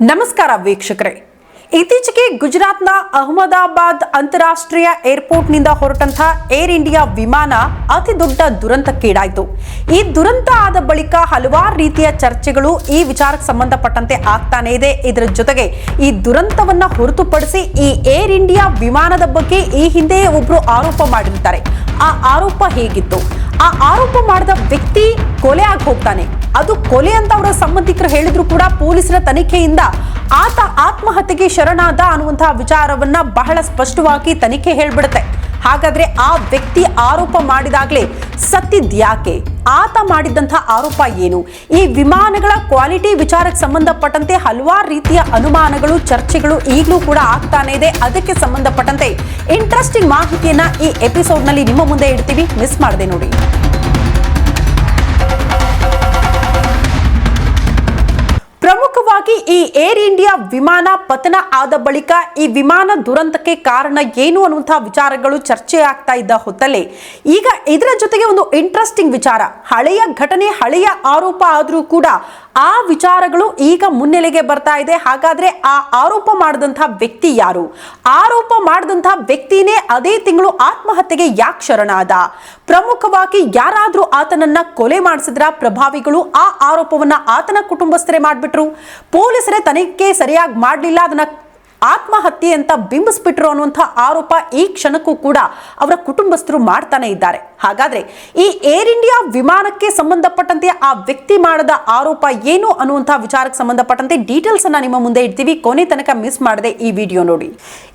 ನಮಸ್ಕಾರ ವೀಕ್ಷಕರೇ. ಇತ್ತೀಚೆಗೆ ಗುಜರಾತ್ನ ಅಹಮದಾಬಾದ್ ಅಂತಾರಾಷ್ಟ್ರೀಯ ಏರ್ಪೋರ್ಟ್ನಿಂದ ಹೊರಟಂತಹ ಏರ್ ಇಂಡಿಯಾ ವಿಮಾನ ಅತಿ ದೊಡ್ಡ ದುರಂತಕ್ಕೀಡಾಯಿತು. ಈ ದುರಂತ ಆದ ಬಳಿಕ ಹಲವಾರು ರೀತಿಯ ಚರ್ಚೆಗಳು ಈ ವಿಚಾರಕ್ಕೆ ಸಂಬಂಧಪಟ್ಟಂತೆ ಆಗ್ತಾನೆ ಇದೆ. ಇದರ ಜೊತೆಗೆ ಈ ದುರಂತವನ್ನ ಹೊರತುಪಡಿಸಿ ಈ ಏರ್ ಇಂಡಿಯಾ ವಿಮಾನದ ಬಗ್ಗೆ ಈ ಹಿಂದೆ ಒಬ್ರು ಆರೋಪ ಮಾಡಿರ್ತಾರೆ. ಆ ಆರೋಪ ಹೇಗಿತ್ತು? ಆ ಆರೋಪ ಮಾಡಿದ ವ್ಯಕ್ತಿ ಕೊಲೆ ಆಗಿ ಹೋಗ್ತಾನೆ. ಅದು ಕೊಲೆ ಅಂತ ಅವರ ಸಂಬಂಧಿಕರು ಹೇಳಿದ್ರು ಕೂಡ ಪೊಲೀಸರ ತನಿಖೆಯಿಂದ ಆತ ಆತ್ಮಹತ್ಯೆಗೆ ಶರಣಾದ ಅನ್ನುವಂತಹ ವಿಚಾರವನ್ನ ಬಹಳ ಸ್ಪಷ್ಟವಾಗಿ ತನಿಖೆ ಹೇಳ್ಬಿಡುತ್ತೆ. ಹಾಗಾದ್ರೆ ಆ ವ್ಯಕ್ತಿ ಆರೋಪ ಮಾಡಿದಾಗ್ಲೇ ಸತ್ತಿದ್ಯಾಕೆ? ಆತ ಮಾಡಿದಂತಹ ಆರೋಪ ಏನು? ಈ ವಿಮಾನಗಳ ಕ್ವಾಲಿಟಿ ವಿಚಾರಕ್ಕೆ ಸಂಬಂಧಪಟ್ಟಂತೆ ಹಲವಾರು ರೀತಿಯ ಅನುಮಾನಗಳು, ಚರ್ಚೆಗಳು ಈಗಲೂ ಕೂಡ ಆಗ್ತಾನೆ ಇದೆ. ಅದಕ್ಕೆ ಸಂಬಂಧಪಟ್ಟಂತೆ ಇಂಟ್ರೆಸ್ಟಿಂಗ್ ಮಾಹಿತಿಯನ್ನ ಈ ಎಪಿಸೋಡ್ ನಲ್ಲಿ ನಿಮ್ಮ ಮುಂದೆ ಇಡ್ತೀವಿ, ಮಿಸ್ ಮಾಡದೆ ನೋಡಿ. ಪ್ರಮುಖವಾಗಿ ಈ ಏರ್ ಇಂಡಿಯಾ ವಿಮಾನ ಪತನ ಆದ ಬಳಿಕ ಈ ವಿಮಾನ ದುರಂತಕ್ಕೆ ಕಾರಣ ಏನು ಅನ್ನುವಂತಹ ವಿಚಾರಗಳು ಚರ್ಚೆ ಆಗ್ತಾ ಇದ್ದ ಹೊತ್ತಲ್ಲೇ ಈಗ ಇದರ ಜೊತೆಗೆ ಒಂದು ಇಂಟ್ರೆಸ್ಟಿಂಗ್ ವಿಚಾರ, ಹಳೆಯ ಘಟನೆ, ಹಳೆಯ ಆರೋಪ ಆದರೂ ಕೂಡ ಆ ವಿಚಾರಗಳು ಈಗ ಮುನ್ನೆಲೆಗೆ ಬರ್ತಾ ಇದೆ. ಹಾಗಾದ್ರೆ ಆ ಆರೋಪ ಮಾಡಿದಂತಹ ವ್ಯಕ್ತಿ ಯಾರು? ಆರೋಪ ಮಾಡಿದಂತಹ ವ್ಯಕ್ತಿನೇ ಅದೇ ತಿಂಗಳು ಆತ್ಮಹತ್ಯೆಗೆ ಯಾಕೆ ಶರಣಾದ? ಪ್ರಮುಖವಾಗಿ ಯಾರಾದ್ರೂ ಆತನನ್ನ ಕೊಲೆ ಮಾಡಿಸಿದ್ರ? ಪ್ರಭಾವಿಗಳು ಆ ಆರೋಪವನ್ನ ಆತನ ಕುಟುಂಬಸ್ಥರೇ ಮಾಡ್ಬಿಟ್ರು, ಪೊಲೀಸರೇ ತನಿಖೆ ಸರಿಯಾಗಿ ಮಾಡಲಿಲ್ಲ, ಅದನ್ನ ಆತ್ಮಹತ್ಯೆ ಅಂತ ಬಿಂಬಿಸ್ಬಿಟ್ರು ಅನ್ನುವಂಥ ಆರೋಪ ಈ ಕ್ಷಣಕ್ಕೂ ಕೂಡ ಅವರ ಕುಟುಂಬಸ್ಥರು ಮಾಡ್ತಾನೆ ಇದ್ದಾರೆ. ಹಾಗಾದ್ರೆ ಈ ಏರ್ ಇಂಡಿಯಾ ವಿಮಾನಕ್ಕೆ ಸಂಬಂಧಪಟ್ಟಂತೆ ಆ ವ್ಯಕ್ತಿ ಮಾಡದ ಆರೋಪ ಏನು ಅನ್ನುವಂಥ ವಿಚಾರಕ್ಕೆ ಸಂಬಂಧಪಟ್ಟಂತೆ ಡೀಟೇಲ್ಸ್ ಅನ್ನ ನಿಮ್ಮ ಮುಂದೆ ಇಡ್ತೀವಿ. ಕೊನೆ ತನಕ ಮಿಸ್ ಮಾಡದೆ ಈ ವಿಡಿಯೋ ನೋಡಿ.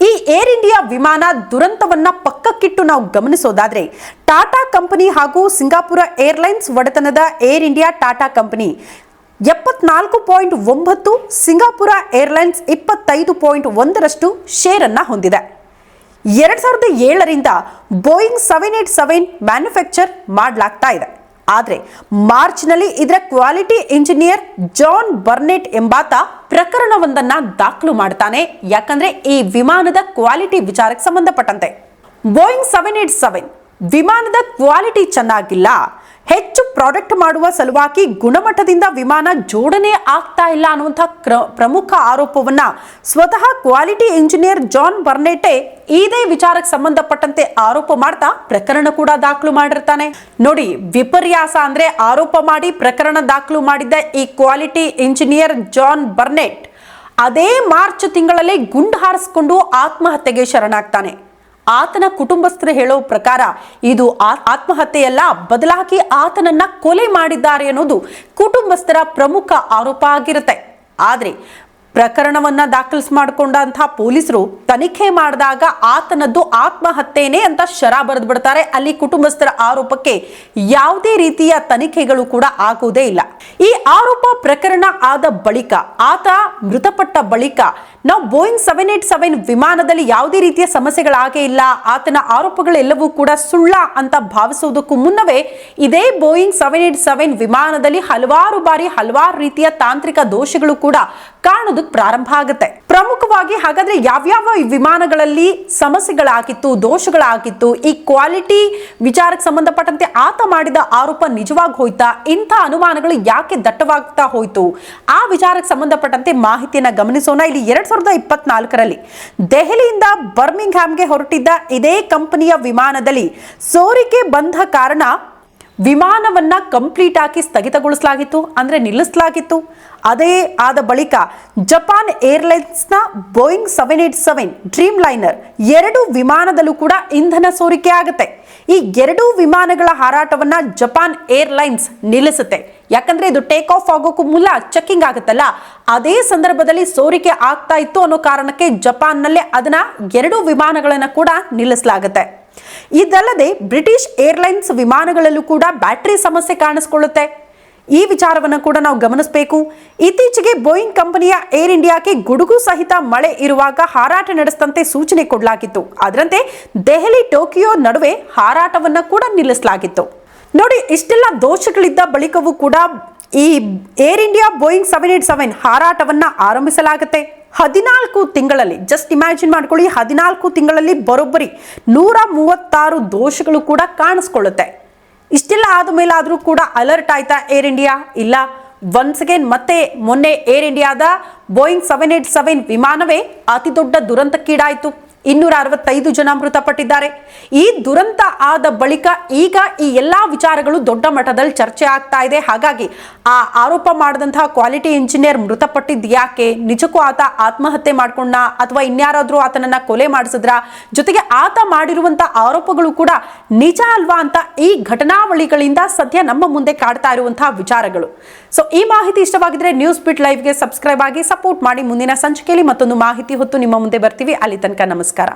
ಈ ಏರ್ ಇಂಡಿಯಾ ವಿಮಾನ ದುರಂತವನ್ನ ಪಕ್ಕಕ್ಕಿಟ್ಟು ನಾವು ಗಮನಿಸೋದಾದ್ರೆ, ಟಾಟಾ ಕಂಪನಿ ಹಾಗೂ ಸಿಂಗಾಪುರ ಏರ್ಲೈನ್ಸ್ ಒಡೆತನದ Air India Tata company 74.9, Singapore Airlines 25.1ರಷ್ಟು ಶೇರ್ ಅನ್ನ ಹೊಂದಿದೆ. 2007ರಿಂದ ಬೋಯಿಂಗ್ 787 ಮ್ಯಾನುಫ್ಯಾಕ್ಚರ್ ಮಾಡಲಾಗ್ತಾ ಇದೆ. ಆದರೆ ಮಾರ್ಚ್ನಲ್ಲಿ ಇದರ ಕ್ವಾಲಿಟಿ ಇಂಜಿನಿಯರ್ ಜಾನ್ ಬರ್ನೆಟ್ ಎಂಬಾತ ಪ್ರಕರಣವೊಂದನ್ನ ದಾಖಲು ಮಾಡ್ತಾನೆ. ಯಾಕಂದ್ರೆ ಈ ವಿಮಾನದ ಕ್ವಾಲಿಟಿ ವಿಚಾರಕ್ಕೆ ಸಂಬಂಧಪಟ್ಟಂತೆ ಬೋಯಿಂಗ್ 787 ವಿಮಾನದ ಕ್ವಾಲಿಟಿ ಚೆನ್ನಾಗಿಲ್ಲ, ಹೆಚ್ಚು ಪ್ರಾಡಕ್ಟ್ ಮಾಡುವ ಸಲುವಾಗಿ ಗುಣಮಟ್ಟದಿಂದ ವಿಮಾನ ಜೋಡಣೆ ಆಗ್ತಾ ಇಲ್ಲ ಅನ್ನುವಂಥ ಪ್ರಮುಖ ಆರೋಪವನ್ನ ಸ್ವತಃ ಕ್ವಾಲಿಟಿ ಇಂಜಿನಿಯರ್ ಜಾನ್ ಬರ್ನೆಟೆ ಇದೇ ವಿಚಾರಕ್ಕೆ ಸಂಬಂಧಪಟ್ಟಂತೆ ಆರೋಪ ಮಾಡ್ತಾ ಪ್ರಕರಣ ಕೂಡ ದಾಖಲು ಮಾಡಿರ್ತಾನೆ. ನೋಡಿ, ವಿಪರ್ಯಾಸ ಅಂದ್ರೆ ಆರೋಪ ಮಾಡಿ ಪ್ರಕರಣ ದಾಖಲು ಮಾಡಿದ್ದ ಈ ಕ್ವಾಲಿಟಿ ಇಂಜಿನಿಯರ್ ಜಾನ್ ಬರ್ನೆಟ್ ಅದೇ ಮಾರ್ಚ್ ತಿಂಗಳಲ್ಲಿ ಗುಂಡು ಹಾರಿಸಿಕೊಂಡು ಆತ್ಮಹತ್ಯೆಗೆ ಶರಣಾಗ್ತಾನೆ. ಆತನ ಕುಟುಂಬಸ್ಥರು ಹೇಳೋ ಪ್ರಕಾರ ಇದು ಆತ್ಮಹತ್ಯೆಯಲ್ಲ, ಬದಲಾಗಿ ಆತನನ್ನ ಕೊಲೆ ಮಾಡಿದ್ದಾರೆ ಅನ್ನೋದು ಕುಟುಂಬಸ್ಥರ ಪ್ರಮುಖ ಆರೋಪ ಆಗಿರುತ್ತೆ. ಆದ್ರೆ ಪ್ರಕರಣವನ್ನ ಮಾಡಿಕೊಂಡಂತಹ ಪೊಲೀಸರು ತನಿಖೆ ಮಾಡಿದಾಗ ಆತನದ್ದು ಆತ್ಮಹತ್ಯೆನೇ ಅಂತ ಶರ ಬರೆದು ಬಿಡ್ತಾರೆ. ಅಲ್ಲಿ ಕುಟುಂಬಸ್ಥರ ಆರೋಪಕ್ಕೆ ಯಾವುದೇ ರೀತಿಯ ತನಿಖೆಗಳು ಕೂಡ ಆಗುವುದೇ ಇಲ್ಲ. ಈ ಆರೋಪ ಪ್ರಕರಣ ಆದ ಬಳಿಕ, ಆತ ಮೃತಪಟ್ಟ ಬಳಿಕ ನಾವು ಬೋಯಿಂಗ್ 787 ವಿಮಾನದಲ್ಲಿ ಯಾವುದೇ ರೀತಿಯ ಸಮಸ್ಯೆಗಳಾಗೇ ಇಲ್ಲ, ಆತನ ಆರೋಪಗಳೆಲ್ಲವೂ ಕೂಡ ಸುಳ್ಳ ಅಂತ ಭಾವಿಸುವುದಕ್ಕೂ ಮುನ್ನವೇ ಇದೇ ಬೋಯಿಂಗ್ 787 ವಿಮಾನದಲ್ಲಿ ಹಲವಾರು ಬಾರಿ ಹಲವಾರು ರೀತಿಯ ತಾಂತ್ರಿಕ ದೋಷಗಳು ಕೂಡ ಕಾಣೋದಕ್ಕೆ ಪ್ರಾರಂಭ ಆಗುತ್ತೆ. ಪ್ರಮುಖವಾಗಿ ಹಾಗಾದ್ರೆ ಯಾವ್ಯಾವ ವಿಮಾನಗಳಲ್ಲಿ ಸಮಸ್ಯೆಗಳಾಗಿತ್ತು, ದೋಷಗಳಾಗಿತ್ತು, ಈ ಕ್ವಾಲಿಟಿ ವಿಚಾರಕ್ಕೆ ಸಂಬಂಧಪಟ್ಟಂತೆ ಆತ ಮಾಡಿದ ಆರೋಪ ನಿಜವಾಗಿ ಹೋಯ್ತಾ, ಇಂಥ ಅನುಮಾನಗಳು ಯಾಕೆ ದಟ್ಟವಾಗ್ತಾ ಹೋಯ್ತು, ಆ ವಿಚಾರಕ್ಕೆ ಸಂಬಂಧಪಟ್ಟಂತೆ ಮಾಹಿತಿಯನ್ನ ಗಮನಿಸೋಣ. ಇಲ್ಲಿ 2024ರಲ್ಲಿ ದೆಹಲಿಯಿಂದ ಬರ್ಮಿಂಗ್ಹ್ಯಾಮ್ಗೆ ಹೊರಟಿದ್ದ ಇದೇ ಕಂಪನಿಯ ವಿಮಾನದಲ್ಲಿ ಸೋರಿಕೆ ಬಂದ ಕಾರಣ ವಿಮಾನವನ್ನ ಕಂಪ್ಲೀಟ್ ಆಗಿ ಸ್ಥಗಿತಗೊಳಿಸಲಾಗಿತ್ತು, ಅಂದ್ರೆ ನಿಲ್ಲಿಸಲಾಗಿತ್ತು. ಅದೇ ಆದ ಬಳಿಕ ಜಪಾನ್ ಏರ್ಲೈನ್ಸ್ನ ಬೋಯಿಂಗ್ 787 ಡ್ರೀಮ್ ಲೈನರ್ 2 ವಿಮಾನದಲ್ಲೂ ಕೂಡ ಇಂಧನ ಸೋರಿಕೆ ಆಗುತ್ತೆ. ಈ 2 ವಿಮಾನಗಳ ಹಾರಾಟವನ್ನ ಜಪಾನ್ ಏರ್ಲೈನ್ಸ್ ನಿಲ್ಲಿಸುತ್ತೆ. ಯಾಕಂದ್ರೆ ಇದು ಟೇಕ್ ಆಫ್ ಆಗೋಕ್ಕೂ ಮುನ್ನ ಚೆಕಿಂಗ್ ಆಗುತ್ತಲ್ಲ, ಅದೇ ಸಂದರ್ಭದಲ್ಲಿ ಸೋರಿಕೆ ಆಗ್ತಾ ಇತ್ತು ಅನ್ನೋ ಕಾರಣಕ್ಕೆ ಜಪಾನ್ನಲ್ಲೇ ಅದನ್ನ 2 ವಿಮಾನಗಳನ್ನ ಕೂಡ ನಿಲ್ಲಿಸಲಾಗುತ್ತೆ. ಇದಲ್ಲದೆ ಬ್ರಿಟಿಷ್ ಏರ್ಲೈನ್ಸ್ ವಿಮಾನಗಳಲ್ಲೂ ಕೂಡ ಬ್ಯಾಟರಿ ಸಮಸ್ಯೆ ಕಾಣಿಸಿಕೊಳ್ಳುತ್ತೆ. ಈ ವಿಚಾರವನ್ನು ಕೂಡ ನಾವು ಗಮನಿಸಬೇಕು. ಇತ್ತೀಚೆಗೆ ಬೋಯಿಂಗ್ ಕಂಪನಿಯ ಏರ್ ಇಂಡಿಯಾಕ್ಕೆ ಗುಡುಗು ಸಹಿತ ಮಳೆ ಇರುವಾಗ ಹಾರಾಟ ನಡೆಸದಂತೆ ಸೂಚನೆ ಕೊಡಲಾಗಿತ್ತು. ಅದರಂತೆ ದೆಹಲಿ ಟೋಕಿಯೋ ನಡುವೆ ಹಾರಾಟವನ್ನ ಕೂಡ ನಿಲ್ಲಿಸಲಾಗಿತ್ತು. ನೋಡಿ, ಇಷ್ಟೆಲ್ಲ ದೋಷಗಳಿದ್ದ ಬಳಿಕವೂ ಕೂಡ ಈ ಏರ್ ಇಂಡಿಯಾ ಬೋಯಿಂಗ್ 787 ಹಾರಾಟವನ್ನ ಆರಂಭಿಸಲಾಗುತ್ತೆ. 14 ತಿಂಗಳಲ್ಲಿ, ಜಸ್ಟ್ ಇಮ್ಯಾಜಿನ್ ಮಾಡ್ಕೊಳ್ಳಿ, 14 ತಿಂಗಳಲ್ಲಿ ಬರೋಬ್ಬರಿ 136 ದೋಷಗಳು ಕೂಡ ಕಾಣಿಸ್ಕೊಳ್ಳುತ್ತೆ. ಇಷ್ಟೆಲ್ಲ ಆದ ಮೇಲಾದರೂ ಕೂಡ ಅಲರ್ಟ್ ಆಯ್ತಾ ಏರ್ ಇಂಡಿಯಾ? ಇಲ್ಲ. ಒನ್ಸ್ ಅಗೇನ್ ಮತ್ತೆ ಮೊನ್ನೆ ಏರ್ ಇಂಡಿಯಾದ ಬೋಯಿಂಗ್ 787 ವಿಮಾನವೇ ಅತಿ ದೊಡ್ಡ ದುರಂತಕ್ಕೀಡಾಯಿತು. 265 ಜನ ಮೃತಪಟ್ಟಿದ್ದಾರೆ. ಈ ದುರಂತ ಆದ ಬಳಿಕ ಈಗ ಈ ಎಲ್ಲಾ ವಿಚಾರಗಳು ದೊಡ್ಡ ಮಟ್ಟದಲ್ಲಿ ಚರ್ಚೆ ಆಗ್ತಾ ಇದೆ. ಹಾಗಾಗಿ ಆ ಆರೋಪ ಮಾಡಿದಂತಹ ಕ್ವಾಲಿಟಿ ಇಂಜಿನಿಯರ್ ಮೃತಪಟ್ಟಿದ್ದು ಯಾಕೆ, ನಿಜಕ್ಕೂ ಆತ ಆತ್ಮಹತ್ಯೆ ಮಾಡ್ಕೊಂಡ ಅಥವಾ ಇನ್ಯಾರಾದ್ರೂ ಆತನನ್ನ ಕೊಲೆ ಮಾಡಿಸಿದ್ರ, ಜೊತೆಗೆ ಆತ ಮಾಡಿರುವಂತಹ ಆರೋಪಗಳು ಕೂಡ ನಿಜ ಅಲ್ವಾ ಅಂತ ಈ ಘಟನಾವಳಿಗಳಿಂದ ಸದ್ಯ ನಮ್ಮ ಮುಂದೆ ಕಾಡ್ತಾ ಇರುವಂತಹ ವಿಚಾರಗಳು. ಸೊ ಈ ಮಾಹಿತಿ ಇಷ್ಟವಾಗಿದ್ರೆ ನ್ಯೂಸ್ ಬಿಟ್ ಲೈವ್ಗೆ ಸಬ್ಸ್ಕ್ರೈಬ್ ಆಗಿ ಸಪೋರ್ಟ್ ಮಾಡಿ. ಮುಂದಿನ ಸಂಚಿಕೆಯಲ್ಲಿ ಮತ್ತೊಂದು ಮಾಹಿತಿ ಹೊತ್ತು ನಿಮ್ಮ ಮುಂದೆ ಬರ್ತೀವಿ. ಅಲ್ಲಿ ತನಕ ನಮಸ್ಕಾರ.